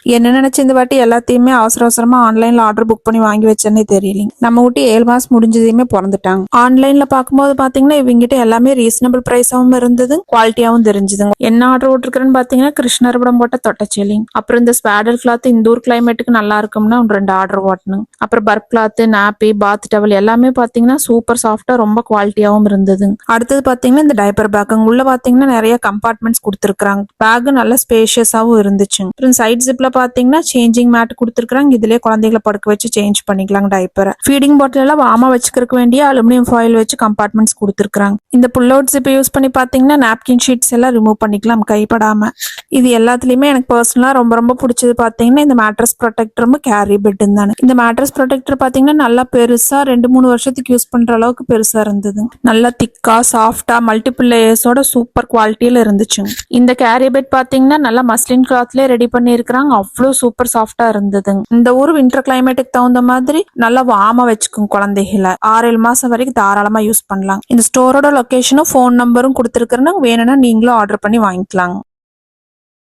என்ன நினைச்சு இந்த வாட்டி எல்லாத்தையுமே அவசர அவசரமா ஆன்லைன்ல ஆர்டர் புக் பண்ணி வாங்கி வச்சேன்னே தெரியல. நம்ம ஊட்டி 7 மாசம் முடிஞ்சதையுமே பிறந்துட்டாங்க. ஆன்லைன்ல பாக்கும்போது பாத்தீங்கன்னா இவங்கிட்ட எல்லாமே ரீசனபிள் பிரைஸாவும் இருந்தது, குவாலிட்டியாவும் தெரிஞ்சதுங்க. என்ன ஆர்டர் போட்டிருக்கிறேன்னு பாத்தீங்கன்னா கிருஷ்ணர்படம் போட்ட தொட்டச்சேலிங், அப்புறம் இந்த ஸ்பேடல் கிளாத் இந்த ஊர் கிளைமேட்டுக்கு நல்லா இருக்கும்னா 2 ஆர்டர் ஓட்டணும். அப்புறம் பர்ப் கிளாத், நாப்பி, பாத் டவல் எல்லாமே பாத்தீங்கன்னா சூப்பர் சாஃப்டா ரொம்ப குவாலிட்டியாவும் இருந்தது. அடுத்தது பாத்தீங்கன்னா இந்த டைப்பர் பேக் உள்ள பாத்தீங்கன்னா நிறைய கம்பார்ட்மெண்ட்ஸ் கொடுத்துருக்காங்க. பேக் நல்ல ஸ்பேஷியஸாவும் இருந்துச்சு. அப்புறம் சைட் ஜிப்ல பாத்தீங்கன்னா சேஞ்சிங் மேட் கொடுத்துருக்காங்க. இதுலயே குழந்தைகளை படுக்க வச்சு சேஞ்ச் பண்ணிக்கலாம் டைப்பரை. ஃபீடிங் பாட்டில் எல்லாம் வாமா வச்சுக்கிறதுக்கு வேண்டிய அலுமினியம் ஃபாயில் வச்சு கம்பார்ட்மெண்ட்ஸ் கொடுத்துருக்காங்க. இந்த புல் அவுட் ஜிப்பை யூஸ் பண்ணி பாத்தீங்கன்னா நாப்கின் ஷீட்ஸ் எல்லாம் ரிமூவ் பண்ணிக்கலாம் கைப்படாம. இது எல்லாத்துலயுமே எனக்கு பர்சனலா ரொம்ப ரொம்ப பிடிச்சது பாத்தீங்கன்னா இந்த மேட்ரஸ் ப்ரொடெக்டரும் கேரி பெட்டும் தானே. இந்த மேட்ரஸ் ப்ரொடெக்டர் பாத்தீங்கன்னா நல்லா பெருசா 2-3 வருஷத்துக்கு யூஸ் பண்ற அளவுக்கு பெருசா இருந்தது. நல்லா திக்கா சாஃப்டா மல்டிபிள் லேயர்ஸோட சூப்பர் குவாலிட்டியில இருந்துச்சு. இந்த கேரி பெட் பாத்தீங்கன்னா நல்லா மஸ்லின் கிளாத்லயே ரெடி பண்ணி இருக்கிறாங்க. அவ்வளவு சூப்பர் சாஃப்டா இருந்தது. இந்த ஊர் வின்டர் கிளைமேட்டுக்கு தகுந்த மாதிரி நல்லா வாமா வச்சுக்கும் குழந்தைகளை. 6-7 மாசம் வரைக்கும் தாராளமா யூஸ் பண்ணலாம். இந்த ஸ்டோரோட லொகேஷனும் போன் நம்பரும் கொடுத்துருக்கிறேன்னு வேணும்னா நீங்களும் ஆர்டர் பண்ணி வாங்கிக்கலாம்.